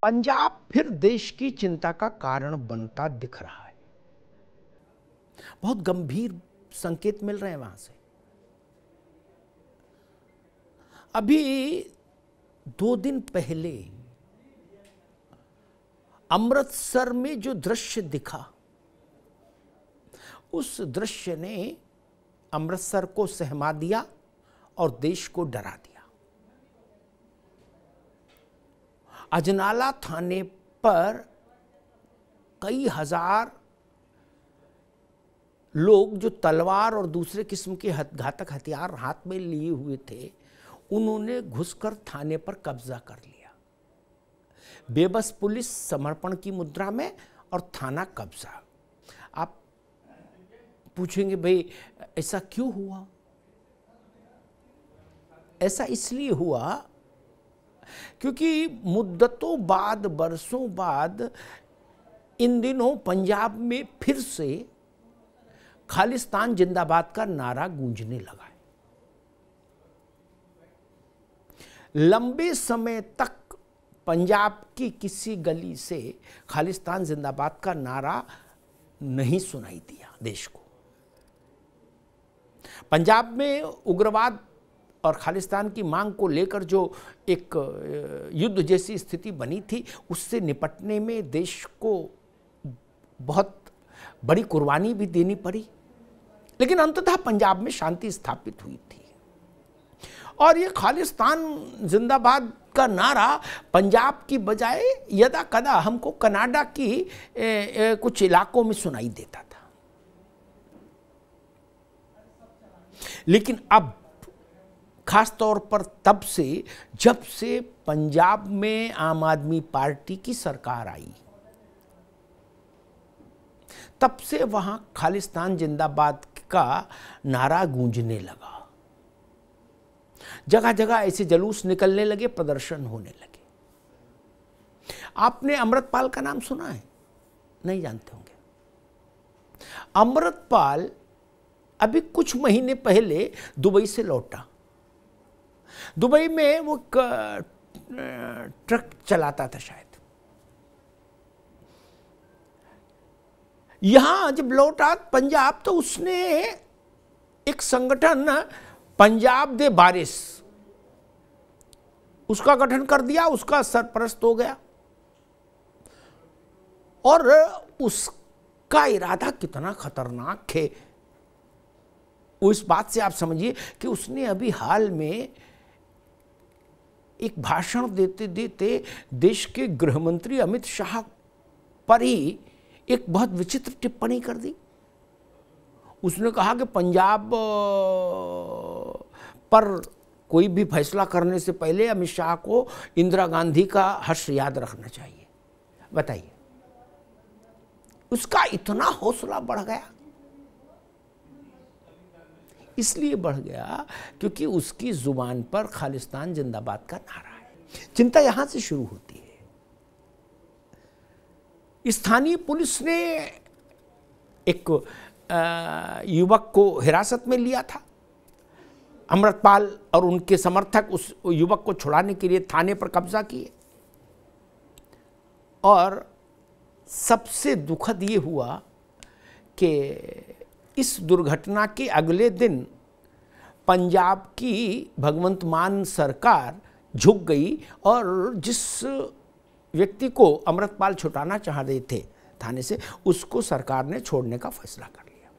पंजाब फिर देश की चिंता का कारण बनता दिख रहा है। बहुत गंभीर संकेत मिल रहे हैं वहां से। अभी 2 दिन पहले अमृतसर में जो दृश्य दिखा, उस दृश्य ने अमृतसर को सहमा दिया और देश को डरा दिया। अजनाला थाने पर कई हजार लोग जो तलवार और दूसरे किस्म के घातक हथियार हाथ में लिए हुए थे, उन्होंने घुसकर थाने पर कब्जा कर लिया। बेबस पुलिस समर्पण की मुद्रा में और थाना कब्जा। आप पूछेंगे भाई ऐसा क्यों हुआ? ऐसा इसलिए हुआ क्योंकि मुद्दतों बाद, बरसों बाद इन दिनों पंजाब में फिर से खालिस्तान जिंदाबाद का नारा गूंजने लगा है। लंबे समय तक पंजाब की किसी गली से खालिस्तान जिंदाबाद का नारा नहीं सुनाई दिया देश को। पंजाब में उग्रवाद और खालिस्तान की मांग को लेकर जो एक युद्ध जैसी स्थिति बनी थी, उससे निपटने में देश को बहुत बड़ी कुर्बानी भी देनी पड़ी, लेकिन अंततः पंजाब में शांति स्थापित हुई थी। और ये खालिस्तान जिंदाबाद का नारा पंजाब की बजाय यदा कदा हमको कनाडा की कुछ इलाकों में सुनाई देता था। लेकिन अब खास तौर पर तब से, जब से पंजाब में आम आदमी पार्टी की सरकार आई, तब से वहां खालिस्तान जिंदाबाद का नारा गूंजने लगा। जगह जगह ऐसे जुलूस निकलने लगे, प्रदर्शन होने लगे। आपने अमृतपाल का नाम सुना है? नहीं जानते होंगे। अमृतपाल अभी कुछ महीने पहले दुबई से लौटा। दुबई में वो ट्रक चलाता था शायद। यहां जब लौटा पंजाब, तो उसने एक संगठन पंजाब दे बारिश, उसका गठन कर दिया, उसका सरपरस्त हो गया। और उसका इरादा कितना खतरनाक है, उस बात से आप समझिए कि उसने अभी हाल में एक भाषण देते देते देश के गृह मंत्री अमित शाह पर ही एक बहुत विचित्र टिप्पणी कर दी। उसने कहा कि पंजाब पर कोई भी फैसला करने से पहले अमित शाह को इंदिरा गांधी का हर्ष याद रखना चाहिए। बताइए, उसका इतना हौसला बढ़ गया। इसलिए बढ़ गया क्योंकि उसकी जुबान पर खालिस्तान जिंदाबाद का नारा है। चिंता यहां से शुरू होती है। स्थानीय पुलिस ने एक युवक को हिरासत में लिया था। अमृतपाल और उनके समर्थक उस युवक को छुड़ाने के लिए थाने पर कब्जा किए। और सबसे दुखद ये हुआ कि इस दुर्घटना के अगले दिन पंजाब की भगवंत मान सरकार झुक गई और जिस व्यक्ति को अमृतपाल छुटाना चाह रहे थे थाने से, उसको सरकार ने छोड़ने का फैसला कर लिया।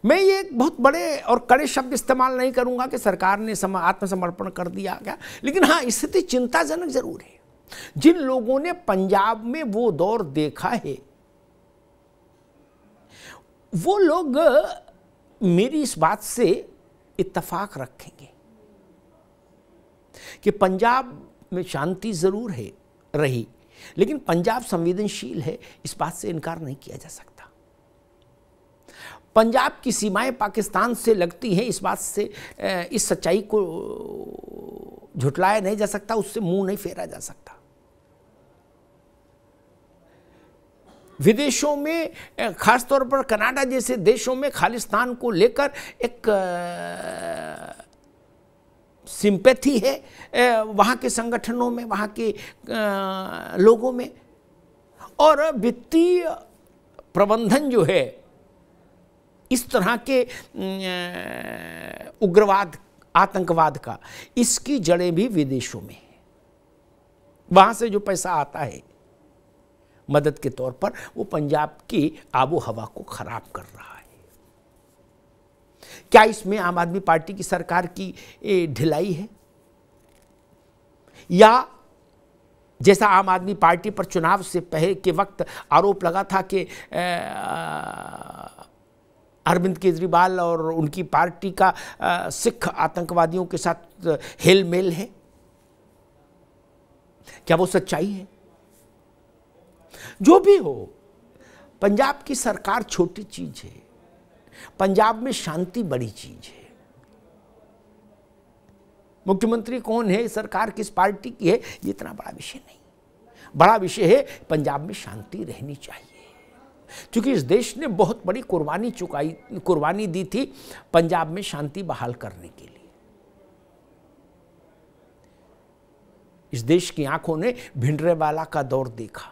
मैं ये एक बहुत बड़े और कड़े शब्द इस्तेमाल नहीं करूंगा कि सरकार ने आत्मसमर्पण कर दिया क्या, लेकिन हाँ, स्थिति चिंताजनक जरूर है। जिन लोगों ने पंजाब में वो दौर देखा है, वो लोग मेरी इस बात से इत्तेफाक रखेंगे कि पंजाब में शांति जरूर है रही, लेकिन पंजाब संवेदनशील है, इस बात से इनकार नहीं किया जा सकता। पंजाब की सीमाएं पाकिस्तान से लगती हैं, इस बात से इस सच्चाई को झुटलाया नहीं जा सकता, उससे मुंह नहीं फेरा जा सकता। विदेशों में, खासतौर पर कनाडा जैसे देशों में खालिस्तान को लेकर एक सिंपैथी है वहाँ के संगठनों में, वहाँ के लोगों में। और वित्तीय प्रबंधन जो है इस तरह के उग्रवाद, आतंकवाद का, इसकी जड़ें भी विदेशों में है। वहाँ से जो पैसा आता है मदद के तौर पर, वो पंजाब की आबो हवा को खराब कर रहा है। क्या इसमें आम आदमी पार्टी की सरकार की ढिलाई है? या जैसा आम आदमी पार्टी पर चुनाव से पहले के वक्त आरोप लगा था कि अरविंद केजरीवाल और उनकी पार्टी का सिख आतंकवादियों के साथ हेल मेल है, क्या वो सच्चाई है? जो भी हो, पंजाब की सरकार छोटी चीज है, पंजाब में शांति बड़ी चीज है। मुख्यमंत्री कौन है, सरकार किस पार्टी की है, ये इतना बड़ा विषय नहीं। बड़ा विषय है पंजाब में शांति रहनी चाहिए, क्योंकि इस देश ने बहुत बड़ी कुर्बानी दी थी पंजाब में शांति बहाल करने के लिए। इस देश की आंखों ने भिंडरेवाला का दौर देखा।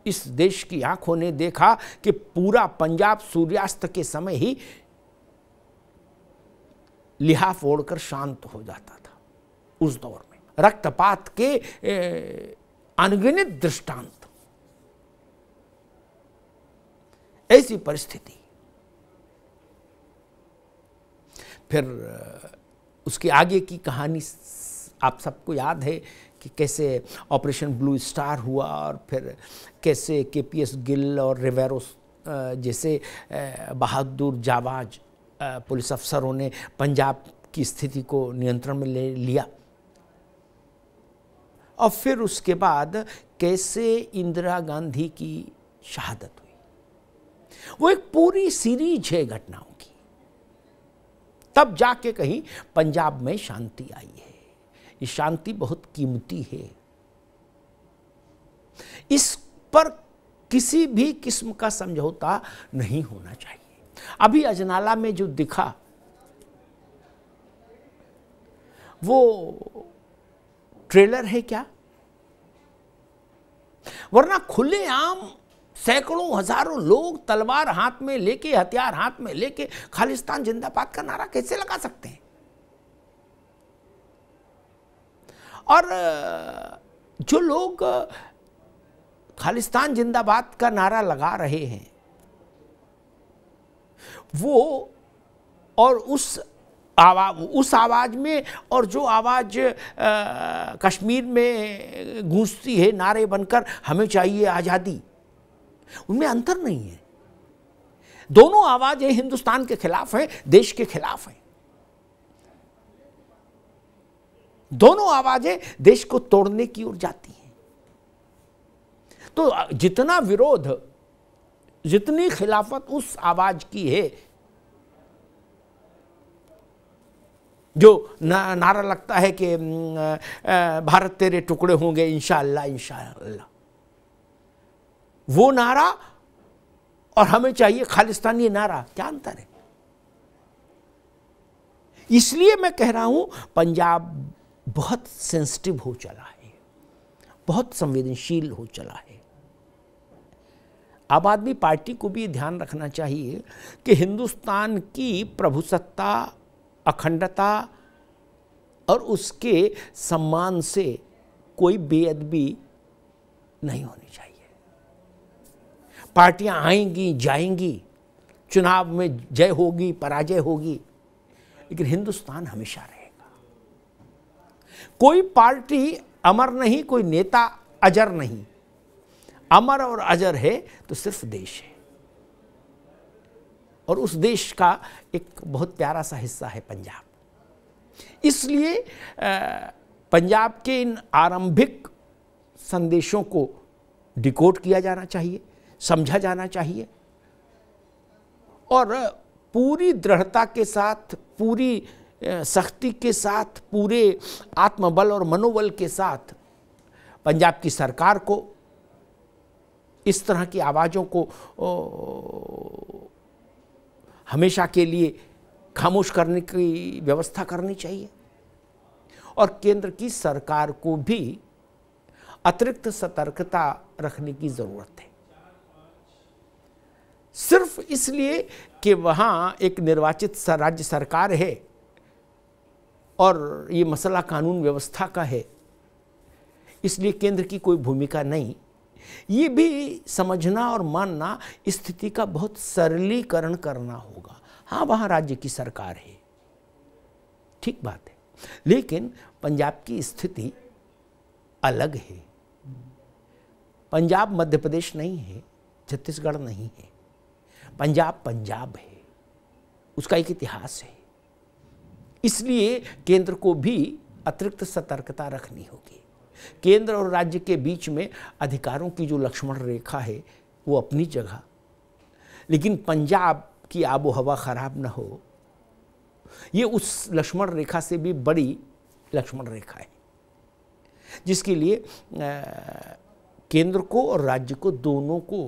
इस देश की आंखों ने देखा कि पूरा पंजाब सूर्यास्त के समय ही लिहाफ ओढ़कर शांत हो जाता था। उस दौर में रक्तपात के अनगिनत दृष्टांत। ऐसी परिस्थिति, फिर उसके आगे की कहानी आप सबको याद है कि कैसे ऑपरेशन ब्लू स्टार हुआ और फिर कैसे केपीएस गिल और रिवेरो जैसे बहादुर जाबाज पुलिस अफसरों ने पंजाब की स्थिति को नियंत्रण में ले लिया। और फिर उसके बाद कैसे इंदिरा गांधी की शहादत हुई। वो एक पूरी सीरीज है घटनाओं की। तब जाके कहीं पंजाब में शांति आई है। ये शांति बहुत कीमती है, इस पर किसी भी किस्म का समझौता नहीं होना चाहिए। अभी अजनाला में जो दिखा वो ट्रेलर है क्या? वरना खुलेआम सैकड़ों हजारों लोग तलवार हाथ में लेके, हथियार हाथ में लेके खालिस्तान जिंदाबाद का नारा कैसे लगा सकते हैं? और जो लोग खालिस्तान जिंदाबाद का नारा लगा रहे हैं वो, और उस आवाज में और जो आवाज कश्मीर में गूंजती है नारे बनकर, हमें चाहिए आजादी, उनमें अंतर नहीं है। दोनों आवाजें हिंदुस्तान के खिलाफ हैं, देश के खिलाफ हैं। दोनों आवाजें देश को तोड़ने की ओर जाती हैं। तो जितना विरोध, जितनी खिलाफत उस आवाज की है जो नारा लगता है कि भारत तेरे टुकड़े होंगे इंशाअल्लाह इंशाअल्लाह, वो नारा और हमें चाहिए खालिस्तानी नारा, क्या अंतर है? इसलिए मैं कह रहा हूं पंजाब बहुत सेंसिटिव हो चला है, बहुत संवेदनशील हो चला है। आम आदमी पार्टी को भी ध्यान रखना चाहिए कि हिंदुस्तान की प्रभुसत्ता, अखंडता और उसके सम्मान से कोई बेअदबी नहीं होनी चाहिए। पार्टियां आएंगी जाएंगी, चुनाव में जय होगी पराजय होगी, लेकिन हिंदुस्तान हमेशा रहेगा। कोई पार्टी अमर नहीं, कोई नेता अजर नहीं। अमर और अजर है तो सिर्फ देश है, और उस देश का एक बहुत प्यारा सा हिस्सा है पंजाब। इसलिए पंजाब के इन आरंभिक संदेशों को डिकोड किया जाना चाहिए, समझा जाना चाहिए, और पूरी दृढ़ता के साथ, पूरी सख्ती के साथ, पूरे आत्मबल और मनोबल के साथ पंजाब की सरकार को इस तरह की आवाज़ों को हमेशा के लिए खामोश करने की व्यवस्था करनी चाहिए और केंद्र की सरकार को भी अतिरिक्त सतर्कता रखने की जरूरत है। सिर्फ इसलिए कि वहां एक निर्वाचित राज्य सरकार है और ये मसला कानून व्यवस्था का है, इसलिए केंद्र की कोई भूमिका नहीं, ये भी समझना और मानना स्थिति का बहुत सरलीकरण करना होगा। हाँ, वहाँ राज्य की सरकार है, ठीक बात है, लेकिन पंजाब की स्थिति अलग है। पंजाब मध्य प्रदेश नहीं है, छत्तीसगढ़ नहीं है, पंजाब पंजाब है, उसका एक इतिहास है। इसलिए केंद्र को भी अतिरिक्त सतर्कता रखनी होगी। केंद्र और राज्य के बीच में अधिकारों की जो लक्ष्मण रेखा है वो अपनी जगह, लेकिन पंजाब की आबो हवा खराब न हो, ये उस लक्ष्मण रेखा से भी बड़ी लक्ष्मण रेखा है, जिसके लिए केंद्र को और राज्य को दोनों को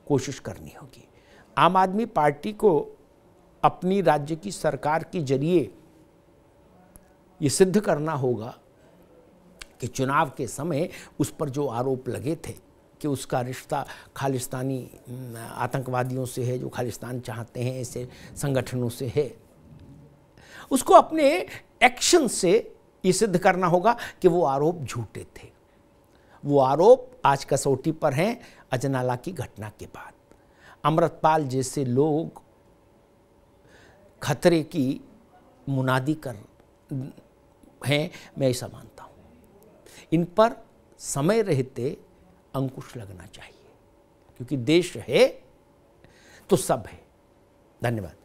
कोशिश करनी होगी। आम आदमी पार्टी को अपनी राज्य की सरकार के जरिए ये सिद्ध करना होगा कि चुनाव के समय उस पर जो आरोप लगे थे कि उसका रिश्ता खालिस्तानी आतंकवादियों से है, जो खालिस्तान चाहते हैं, ऐसे संगठनों से है, उसको अपने एक्शन से ये सिद्ध करना होगा कि वो आरोप झूठे थे। वो आरोप आज कसौटी पर हैं अजनाला की घटना के बाद। अमृतपाल जैसे लोग खतरे की मुनादी कर हैं, मैं ऐसा मानता हूँ। इन पर समय रहते अंकुश लगना चाहिए, क्योंकि देश है तो सब है। धन्यवाद।